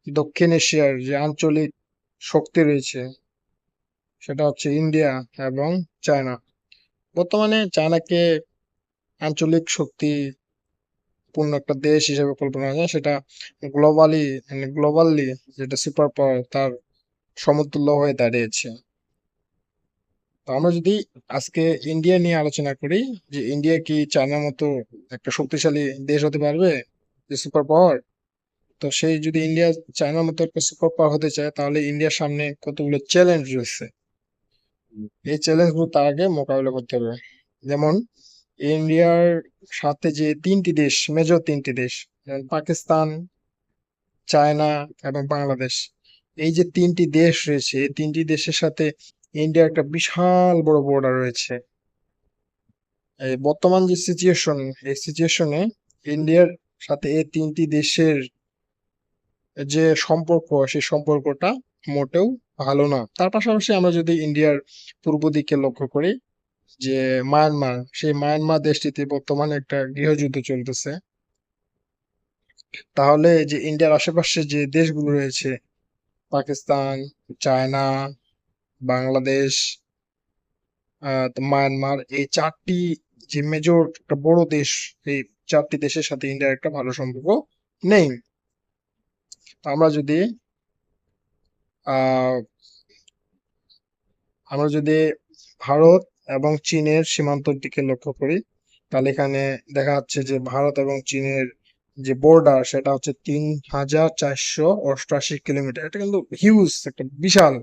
দক্ষিণ এশিয়ার যে আঞ্চলিক শক্তি রয়েছে সেটা হচ্ছে ইন্ডিয়া এবং চায়না। বর্তমানে চায়নাকে আঞ্চলিক শক্তি পূর্ণ একটা দেশ হিসেবে কল্পনা করা যায়, সেটা গ্লোবালি যেটা সুপার পাওয়ার তার সমতুল্য হয়ে দাঁড়িয়েছে। তো আমরা যদি আজকে ইন্ডিয়া নিয়ে আলোচনা করি, যে ইন্ডিয়া কি চায়নার মতো একটা শক্তিশালী দেশ হতে পারবে, যে সুপার পাওয়ার। তো সেই যদি ইন্ডিয়া চায়নার মতো একটা সুপার পাওয়ার হতে চায়, তাহলে ইন্ডিয়ার সামনে কতগুলো চ্যালেঞ্জ রয়েছে। এই চ্যালেঞ্জ গুলো তার আগে মোকাবিলা করতে হবে। যেমন ইন্ডিয়ার সাথে যে তিনটি দেশ, মেজর তিনটি দেশ, যেমন পাকিস্তান, চায়না এবং বাংলাদেশ। এই যে তিনটি দেশ রয়েছে, এই তিনটি দেশের সাথে ইন্ডিয়ার একটা বিশাল বড় বর্ডার রয়েছে। এই বর্তমান যে সিচুয়েশন, এই সিচুয়েশনে ইন্ডিয়ার সাথে এই তিনটি দেশের যে সম্পর্ক, সেই সম্পর্কটা মোটেও ভালো না। তার পাশাপাশি আমরা যদি ইন্ডিয়ার পূর্ব দিকে লক্ষ্য করি, যে মায়ানমার, সেই মায়ানমার দেশটিতে বর্তমানে একটা গৃহযুদ্ধ চলতেছে। তাহলে যে ইন্ডিয়ার আশেপাশে যে দেশগুলো রয়েছে, পাকিস্তান, চায়না, বাংলাদেশ, তো মায়ানমার, এই চারটি যে মেজর একটা বড় দেশ, এই চারটি দেশের সাথে ইন্ডিয়ার একটা ভালো সম্পর্ক নেই। তো আহ আমরা যদি ভারত এবং চীনের সীমান্তর দিকে লক্ষ্য করি, তাহলে এখানে দেখা যাচ্ছে যে ভারত এবং চীনের যে বর্ডার, সেটা হচ্ছে ৩,৪৮৮ কিলোমিটার। এটা কিন্তু হিউজ, একটা বিশাল।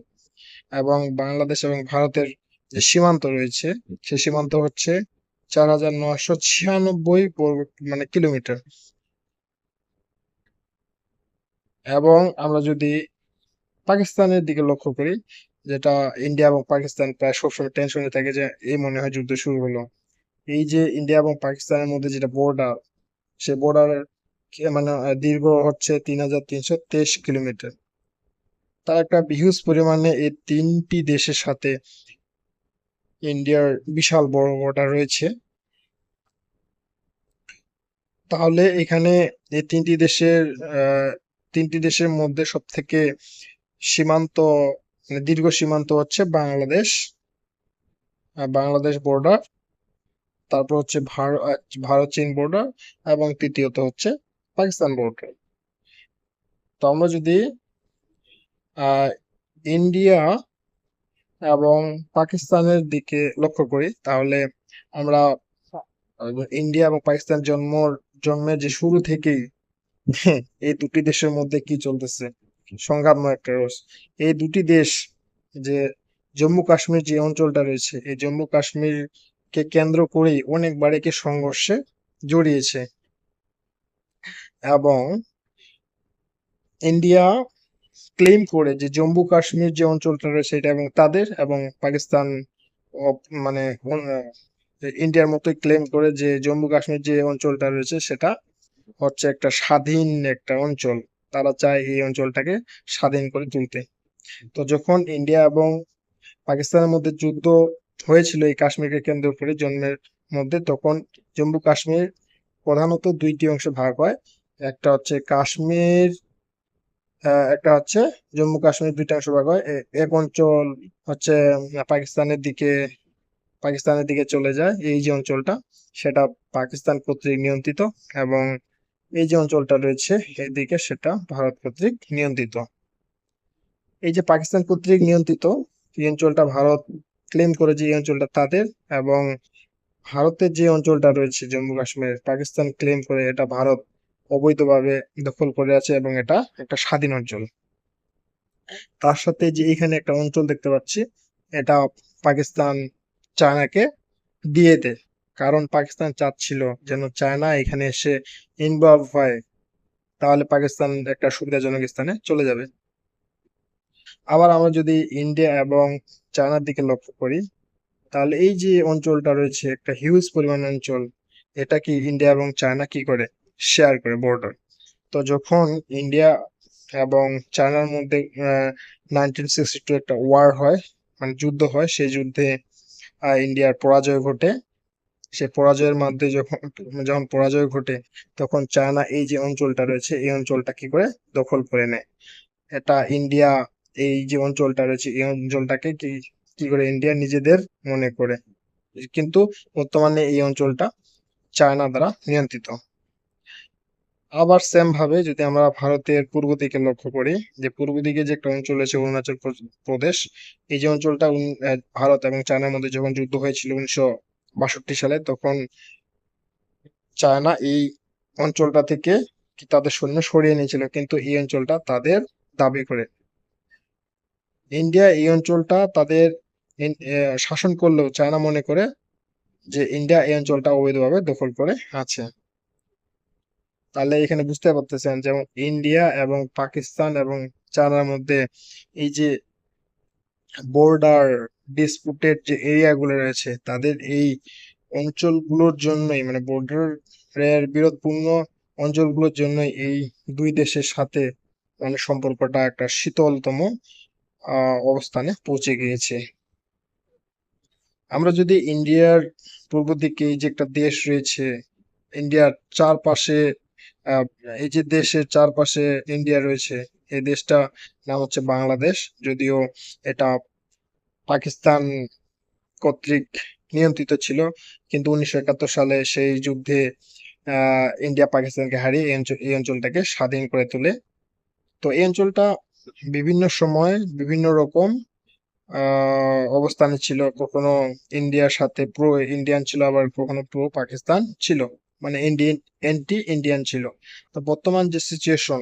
এবং বাংলাদেশ এবং ভারতের যে সীমান্ত রয়েছে, সে সীমান্ত হচ্ছে ৪,৯৯৬ মানে কিলোমিটার। এবং আমরা যদি পাকিস্তানের দিকে লক্ষ্য করি, যেটা ইন্ডিয়া এবং পাকিস্তান প্রায় সবসময় টেনশনে থাকে যে এই মনে হয় যুদ্ধ শুরু হলো। এই যে ইন্ডিয়া এবং পাকিস্তানের মধ্যে যেটা বর্ডার, সে বর্ডার মানে দীর্ঘ হচ্ছে ৩,৩২৩ কিলোমিটার। তার একটা হিউজ পরিমাণে এই তিনটি দেশের সাথে ইন্ডিয়ার বিশাল বড় বর্ডার রয়েছে। তাহলে এখানে এই তিনটি দেশের মধ্যে সব থেকে সীমান্ত, মানে দীর্ঘ সীমান্ত হচ্ছে বাংলাদেশ, বাংলাদেশ বর্ডার। তারপর হচ্ছে ভারত চীন বর্ডার, এবং তৃতীয়ত হচ্ছে পাকিস্তান বর্ডার। তো আমরা যদি আহ ইন্ডিয়া এবং পাকিস্তানের দিকে লক্ষ্য করি, তাহলে আমরা ইন্ডিয়া এবং পাকিস্তান জন্মের যে শুরু থেকেই এই দুটি দেশের মধ্যে কি চলতেছে, সংঘাতময় একটা রোষ। এই দুটি দেশ যে জম্মু কাশ্মীর যে অঞ্চলটা রয়েছে, এই জম্মু কাশ্মীর কে কেন্দ্র করেই অনেকবার একে সংঘর্ষে জড়িয়েছে। এবং ইন্ডিয়া ক্লেম করে যে জম্মু কাশ্মীর যে অঞ্চলটা রয়েছে এটা এবং তাদের, এবং পাকিস্তান মানে ইন্ডিয়ার মতোই ক্লেম করে যে জম্মু কাশ্মীর যে অঞ্চলটা রয়েছে সেটা হচ্ছে একটা স্বাধীন একটা অঞ্চল। তারা চায় এই অঞ্চলটাকে স্বাধীন করে তুলতে। তো যখন ইন্ডিয়া এবং পাকিস্তানের মধ্যে যুদ্ধ হয়েছিল এই কাশ্মীরকে কেন্দ্র করে জন্মের মধ্যে, তখন জম্মু কাশ্মীর প্রধানত দুইটি অংশে ভাগ হয়। একটা হচ্ছে কাশ্মীর, একটা হচ্ছে জম্মু কাশ্মীর, দুইটা অংশ ভাগ হয়। এক অঞ্চল হচ্ছে পাকিস্তানের দিকে চলে যায়। এই যে অঞ্চলটা, সেটা পাকিস্তান কর্তৃক নিয়ন্ত্রিত। এবং এই যে অঞ্চলটা রয়েছে এদিকে, সেটা ভারত কর্তৃক নিয়ন্ত্রিত। এই যে পাকিস্তান কর্তৃক নিয়ন্ত্রিত এই অঞ্চলটা ভারত ক্লেম করে যে এই অঞ্চলটা তাদের। এবং ভারতের যে অঞ্চলটা রয়েছে জম্মু কাশ্মীর, পাকিস্তান ক্লেম করে এটা ভারত অবৈধভাবে দখল করে আছে এবং এটা একটা স্বাধীন অঞ্চল। তার সাথে যে এখানে একটা অঞ্চল দেখতে পাচ্ছি, এটা পাকিস্তান চায়নাকে দিয়ে দেয়। কারণ পাকিস্তান চাচ্ছিল যেন চায়না এখানে এসে ইনভলভ হয়, তাহলে পাকিস্তান একটা সুবিধাজনক স্থানে চলে যাবে। আবার আমরা যদি ইন্ডিয়া এবং চায়নার দিকে লক্ষ্য করি, তাহলে এই যে অঞ্চলটা রয়েছে একটা হিউজ পরিমাণ অঞ্চল, এটা কি ইন্ডিয়া এবং চায়না কি করে শেয়ার করে বর্ডার। তো যখন ইন্ডিয়া এবং চায়নার মধ্যে 1962 একটা ওয়ার হয়, মানে যুদ্ধ হয়, সেই যুদ্ধে ইন্ডিয়ার পরাজয় ঘটে। সে পরাজয়ের মধ্যে যখন যখন পরাজয় ঘটে, তখন চায়না এই যে অঞ্চলটা রয়েছে এই অঞ্চলটা কি করে দখল করে নেয়। এটা ইন্ডিয়া, এই যে অঞ্চলটা রয়েছে এই অঞ্চলটাকে কি কি করে ইন্ডিয়া নিজেদের মনে করে, কিন্তু বর্তমানে এই অঞ্চলটা চায়না দ্বারা নিয়ন্ত্রিত। আবার সেম ভাবে যদি আমরা ভারতের পূর্ব দিকে লক্ষ্য করি, যে পূর্ব দিকে যে একটা অঞ্চল আছে অরুণাচল প্রদেশ, এই যে অঞ্চলটা ভারত এবং চায়নার মধ্যে যখন যুদ্ধ হয়েছিল 1962 সালে, তখন চায়না এই অঞ্চলটা থেকে কি তাদের সৈন্য সরিয়ে নিয়েছিল, কিন্তু এই অঞ্চলটা তাদের দাবি করে। ইন্ডিয়া এই অঞ্চলটা তাদের শাসন করলেও চায়না মনে করে যে ইন্ডিয়া এই অঞ্চলটা অবৈধভাবে দখল করে আছে। তাহলে এখানে বুঝতে পারতেছেন যেমন ইন্ডিয়া এবং পাকিস্তান এবং চায়নার মধ্যে এই যে বর্ডার ডিসপুটেড যে এরিয়া গুলো রয়েছে, তাদের এই অঞ্চলগুলোর জন্যই, মানে বর্ডারের বিরোধপূর্ণ অঞ্চলগুলোর জন্যই এই দুই দেশের সাথে মানে সম্পর্কটা একটা শীতলতম অবস্থানে পৌঁছে গিয়েছে। আমরা যদি ইন্ডিয়ার পূর্ব দিকে এই যে একটা দেশ রয়েছে, ইন্ডিয়ার চারপাশে আহ, এই যে দেশের চারপাশে ইন্ডিয়া রয়েছে, এই দেশটা নাম হচ্ছে বাংলাদেশ। যদিও এটা পাকিস্তান কর্তৃক নিয়ন্ত্রিত ছিল, কিন্তু 1971 সালে সেই যুদ্ধে ইন্ডিয়া পাকিস্তানকে হারিয়ে এই অঞ্চলটাকে স্বাধীন করে তোলে। তো এই অঞ্চলটা বিভিন্ন সময় বিভিন্ন রকম অবস্থানে ছিল, কখনো ইন্ডিয়ার সাথে প্রো ইন্ডিয়ান ছিল, আবার কখনো প্রো পাকিস্তান ছিল, মানে ইন্ডিয়ান অ্যান্টি ইন্ডিয়ান ছিল। তো বর্তমান যে সিচুয়েশন,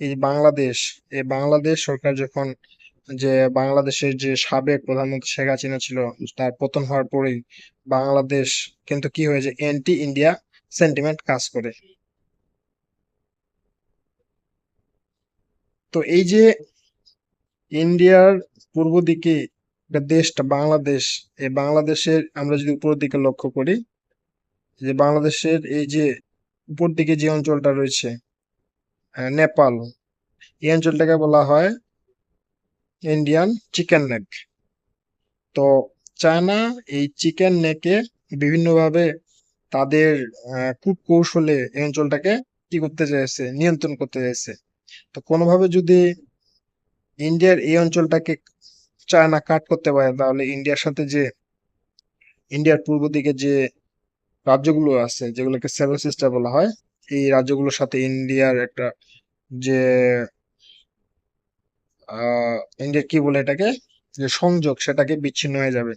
এই যে বাংলাদেশ, এই বাংলাদেশ সরকার যখন, যে বাংলাদেশের যে সাবেক প্রধানমন্ত্রী শেখ হাসিনা ছিল, তার পতন হওয়ার পরেই বাংলাদেশ কিন্তু কি হয়েছে, অ্যান্টি ইন্ডিয়া সেন্টিমেন্ট কাজ করে। তো এই যে ইন্ডিয়ার পূর্ব দিকে একটা দেশটা বাংলাদেশ, এই বাংলাদেশের আমরা যদি উপর দিকে লক্ষ্য করি, যে বাংলাদেশের এই যে উপর দিকে যে অঞ্চলটা রয়েছে, নেপাল, এই অঞ্চলটাকে বলা হয় ইন্ডিয়ান চিকেন নেক। তো চায়না এই চিকেন নেকে বিভিন্নভাবে তাদের কূটকৌশলে এই অঞ্চলটাকে কি করতে চাইছে, নিয়ন্ত্রণ করতে চাইছে। তো কোনোভাবে যদি ইন্ডিয়ার এই অঞ্চলটাকে চায়না কাট করতে পারে, তাহলে ইন্ডিয়ার সাথে যে ইন্ডিয়ার পূর্ব দিকে যে রাজ্যগুলো আছে যেগুলোকে সেভেন সিস্টার বলা হয়, এই রাজ্যগুলোর সাথে ইন্ডিয়ার একটা যে ইন্ডিয়া কি বলে এটাকে, যে সংযোগ, সেটাকে বিচ্ছিন্ন হয়ে যাবে।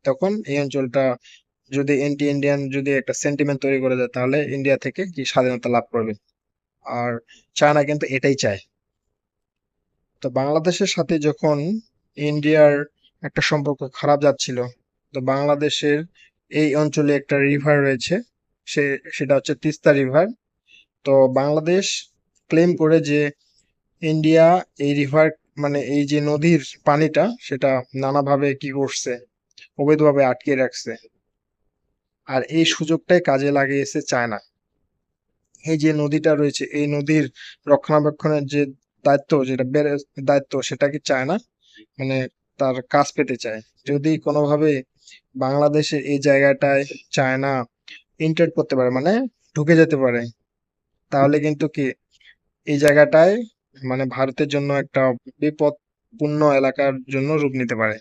তখন এই অঞ্চলটা যদি এন্টি ইন্ডিয়ান যদি একটা সেন্টিমেন্ট তৈরি করে দেয়, তাহলে ইন্ডিয়া থেকে কি স্বাধীনতা লাভ করবে। আর চায়না কিন্তু এটাই চায়। তো বাংলাদেশের সাথে যখন ইন্ডিয়ার একটা সম্পর্ক খারাপ যাচ্ছিল, তো বাংলাদেশের এই অঞ্চলে একটা রিভার রয়েছে, সে সেটা হচ্ছে তিস্তা রিভার। তো বাংলাদেশ ক্লেম করে যে ইন্ডিয়া এই রিভার, মানে এই যে নদীর পানিটা, সেটা নানাভাবে কি করছে, অবৈধভাবে আটকে রাখছে। আর এই সুযোগটাই কাজে লাগিয়েছে চায়না। এই যে নদীটা রয়েছে এই নদীর রক্ষণাবেক্ষণের যে দায়িত্ব, যেটা বেড়ে দায়িত্ব, সেটা কি চায়না মানে তার কাজ পেতে চায়। যদি কোনোভাবে বাংলাদেশের এই জায়গাটায় চায়না ইন্টার করতে পারে, মানে ঢুকে যেতে পারে, তাহলে কিন্তু কি এই জায়গাটায় মানে ভারতের জন্য একটা বিপদপূর্ণ এলাকার জন্য রূপ নিতে পারে।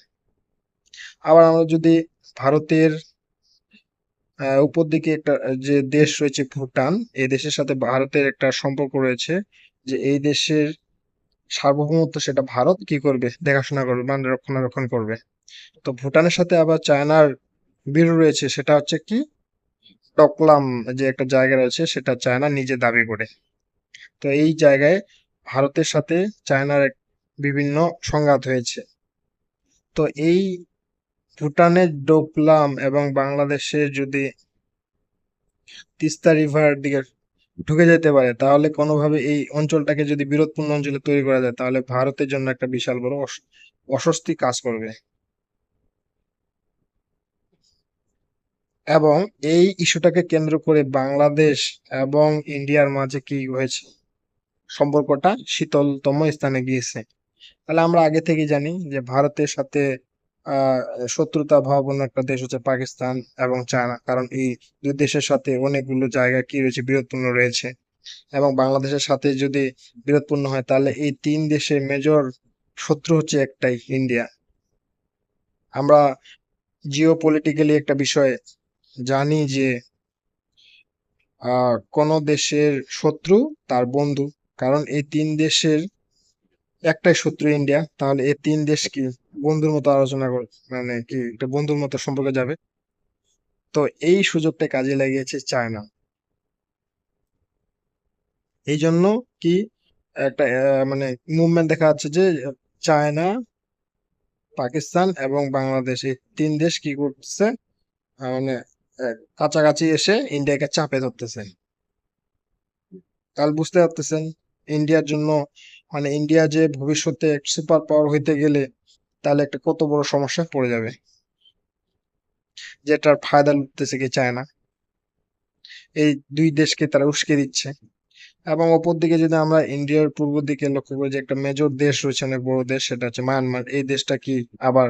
আবার আমরা যদি ভারতের উপর দিকে একটা যে দেশ রয়েছে ভুটান, এই দেশের সাথে ভারতের একটা সম্পর্ক রয়েছে, যে এই দেশের সার্বভৌমত্ব সেটা ভারত কি করবে, দেখাশোনা করবে, মানে রক্ষণাবেক্ষণ করবে। তো ভুটানের সাথে আবার চায়নার বিরোধ রয়েছে, সেটা হচ্ছে কি ডকলাম যে একটা জায়গা রয়েছে, সেটা চায়না নিজে দাবি করে। তো এই জায়গায় ভারতের সাথে চায়নার বিভিন্ন সংঘাত হয়েছে। তো এই ভুটানের ডোকলাম এবং বাংলাদেশের যদি তিস্তা রিভার দিকে ঢুকে যেতে পারে, তাহলে কোনোভাবে এই অঞ্চলটাকে যদি বিরোধপূর্ণ অঞ্চলে তৈরি করা যায়, তাহলে ভারতের জন্য একটা বিশাল বড় অস্বস্তি কাজ করবে। এবং এই ইস্যুটাকে কেন্দ্র করে বাংলাদেশ এবং ইন্ডিয়ার মাঝে কি হয়েছে, সম্পর্কটা শীতলতম স্থানে গিয়েছে। তাহলে আমরা আগে থেকেই জানি যে ভারতের সাথে আহ শত্রুতা ভাবাপন্ন একটা দেশ হচ্ছে পাকিস্তান এবং চায়না, কারণ এই দুই দেশের সাথে অনেকগুলো জায়গা কি রয়েছে, বিরোধপূর্ণ রয়েছে। এবং বাংলাদেশের সাথে যদি বিরোধপূর্ণ হয়, তাহলে এই তিন দেশের মেজর শত্রু হচ্ছে একটাই, ইন্ডিয়া। আমরা জিও পলিটিক্যালি একটা বিষয় জানি যে কোন দেশের শত্রু তার বন্ধু, কারণ এই তিন দেশের একটাই শত্রু ইন্ডিয়া। তাহলে এই তিন দেশ কি বন্ধুর মতো আলোচনা করে, মানে কি একটা বন্ধুর মতো সম্পর্কে যাবে। তো এই সুযোগটা কাজে লাগিয়েছে চায়না। এই জন্য কি একটা মানে মুভমেন্ট দেখা যাচ্ছে যে চায়না, পাকিস্তান এবং বাংলাদেশ এই তিন দেশ কি করতেছে, মানে কাছাকাছি এসে ইন্ডিয়াকে চাপে ধরতেছে। তাহলে বুঝতে পারতেছেন ইন্ডিয়ার জন্য, মানে ইন্ডিয়া যে ভবিষ্যতে সুপার পাওয়ার হইতে গেলে তাহলে একটা কত বড় সমস্যা পড়ে যাবে, যেটার ফায়দা লুটতেছে কি চায়না। এই দুই দেশকে তারা উস্কে দিচ্ছে। এবং অপরদিকে যদি আমরা ইন্ডিয়ার পূর্ব দিকে লক্ষ্য করি, যে একটা মেজর দেশ রয়েছে, অনেক বড় দেশ, সেটা হচ্ছে মায়ানমার। এই দেশটা কি আবার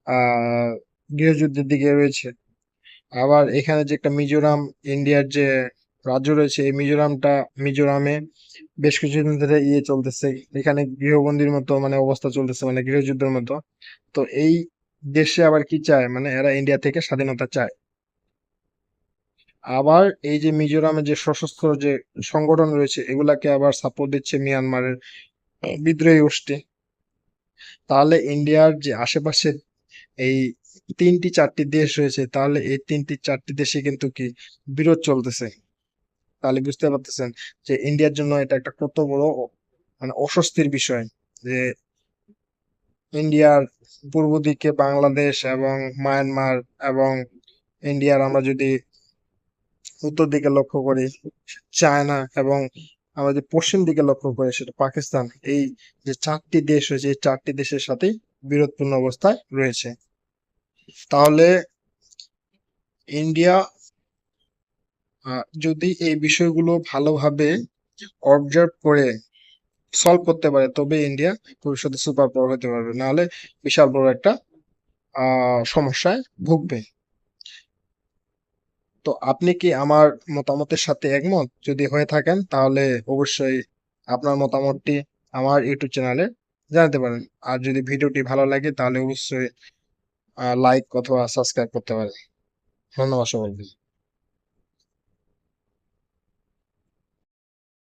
আহ গৃহযুদ্ধের দিকে রয়েছে। আবার এখানে যে একটা মিজোরাম, ইন্ডিয়ার যে রাজ্য রয়েছে, এই মিজোরামে বেশ কিছুদিন ধরে চলতেছে, এখানে গৃহবন্দির মতো মানে অবস্থা চলতেছে, মানে গৃহযুদ্ধের মতো। তো এই দেশে আবার কি চায়, মানে এরা ইন্ডিয়া থেকে স্বাধীনতা চায়। আবার এই যে মিজোরামে যে সশস্ত্র যে সংগঠন রয়েছে, এগুলাকে আবার সাপোর্ট দিচ্ছে মিয়ানমারের বিদ্রোহী গোষ্ঠী। তাহলে ইন্ডিয়ার যে আশেপাশে এই তিনটি চারটি দেশ রয়েছে, তাহলে এই তিনটি চারটি দেশে কিন্তু কি বিরোধ চলতেছে। তাহলে বুঝতে পারতেছেন যে ইন্ডিয়ার জন্য এটা একটা কত বড় মানে অস্বস্তির বিষয়, যে ইন্ডিয়ার পূর্ব দিকে বাংলাদেশ এবং মায়ানমার, এবং ইন্ডিয়ার আমরা যদি উত্তর দিকে লক্ষ্য করি চায়না, এবং আমরা যদি পশ্চিম দিকে লক্ষ্য করি সেটা পাকিস্তান। এই যে চারটি দেশ রয়েছে, এই চারটি দেশের সাথেই বিরোধপূর্ণ অবস্থায় রয়েছে। তাহলে ইন্ডিয়া যদি এই বিষয়গুলো ভালোভাবে অবজার্ভ করে সলভ করতে পারে, তবে ইন্ডিয়া ভবিষ্যতে সুপার পাওয়ার হতে পারবে, নাহলে বিশাল বড় একটা সমস্যায় ভুগবে। তো আপনি কি আমার মতামতের সাথে একমত? যদি হয়ে থাকেন তাহলে অবশ্যই আপনার মতামতটি আমার ইউটিউব চ্যানেলে জানাতে পারেন। আর যদি ভিডিওটি ভালো লাগে তাহলে অবশ্যই লাইক অথবা সাবস্ক্রাইব করতে পারেন। ধন্যবাদ সকলকে।